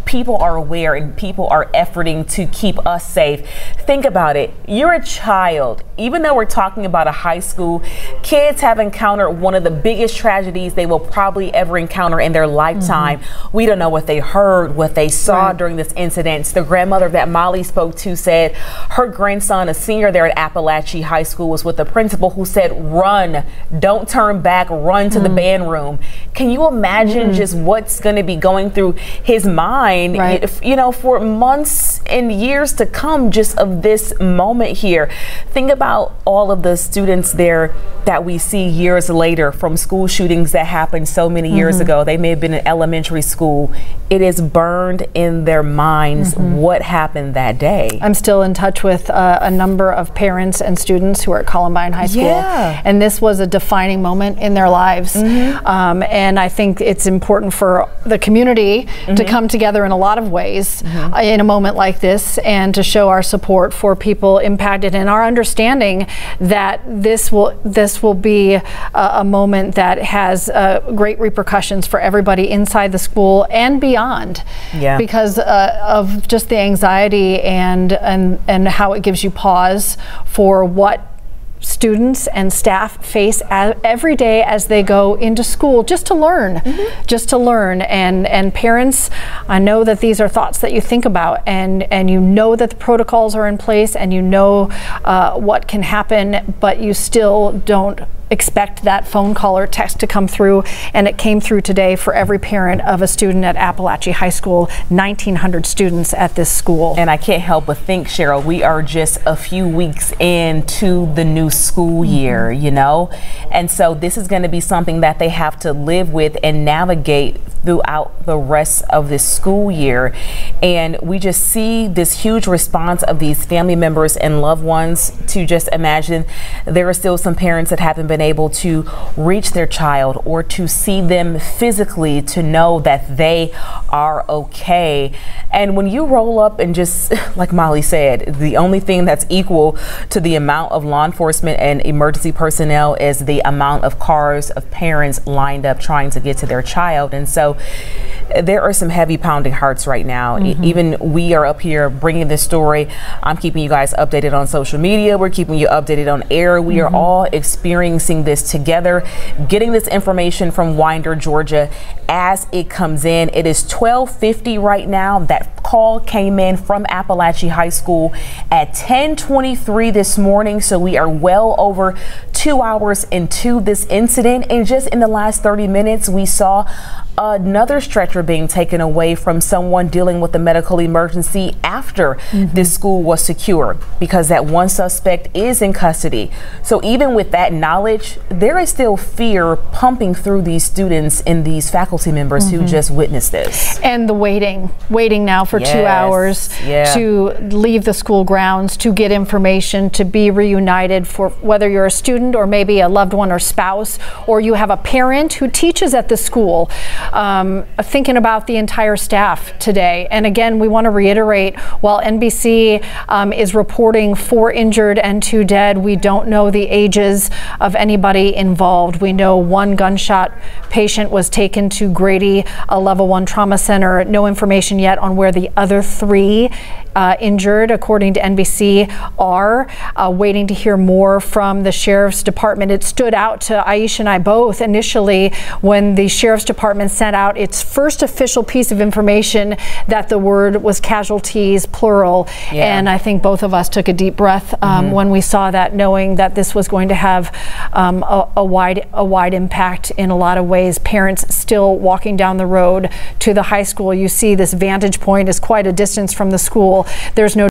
people are aware and people are efforting to keep us safe. Think about it. You're a child. Even though we're talking about a high school, kids have encountered one of the biggest tragedies they will probably ever encounter in their lifetime. We don't know what they heard, what they saw during this incident. The grandmother that Molly spoke to said her grandson, a senior there at Apalachee High School, was with the principal who said, run, don't turn back, run to the band room. Can you imagine just what's going to be going through his mind, you know, for months and years to come, just of this moment here? Think about all of the students there that we see years later from school shootings that happened so many years ago. They may have been in elementary school. It is burned in their minds what happened that day. I'm still in touch with a number of parents and students who are at Columbine High School, and this was a defining moment in their lives. And I think it's important for the community to come together in a lot of ways in a moment like this, and to show our support for people impacted, and our understanding that this will be a moment that has great repercussions for everybody inside the school and beyond, because of just the anxiety and how it gives you pause for what students and staff face every day as they go into school, just to learn, and parents, I know that these are thoughts that you think about, and you know that the protocols are in place, and you know what can happen, but you still don't expect that phone call or text to come through, and it came through today for every parent of a student at Apalachee High School. 1,900 students at this school. And I can't help but think, Cheryl, we are just a few weeks into the new school year, you know, and so this is going to be something that they have to live with and navigate throughout the rest of this school year. And we just see this huge response of these family members and loved ones. To just imagine, there are still some parents that haven't been able to reach their child or to see them physically, to know that they are okay. And when you roll up and just, like Molly said, the only thing that's equal to the amount of law enforcement and emergency personnel is the amount of cars of parents lined up trying to get to their child. And so there are some heavy pounding hearts right now. Even we are up here bringing this story. I'm keeping you guys updated on social media. We're keeping you updated on air. We are all experiencing this together, getting this information from Winder, Georgia, as it comes in. It is 12:50 right now. That call came in from Apalachee High School at 10:23 this morning. So we are well over 2 hours into this incident. And just in the last 30 minutes, we saw another stretcher being taken away from someone dealing with a medical emergency after this school was secure, because that one suspect is in custody. So even with that knowledge, there is still fear pumping through these students and these faculty members who just witnessed this. And the waiting now for 2 hours to leave the school grounds, to get information, to be reunited, for whether you're a student or maybe a loved one or spouse, or you have a parent who teaches at the school. Thinking about the entire staff today. And again, we want to reiterate, while NBC is reporting 4 injured and 2 dead, we don't know the ages of anybody involved. We know 1 gunshot patient was taken to Grady, a level 1 trauma center. No information yet on where the other 3 injured, according to NBC, are. Waiting to hear more from the Sheriff's Department. It stood out to Aisha and I both initially when the Sheriff's Department sent out its first official piece of information that the word was casualties, plural. And I think both of us took a deep breath when we saw that, knowing that this was going to have a wide impact in a lot of ways. Parents still walking down the road to the high school. You see this vantage point is quite a distance from the school. There's no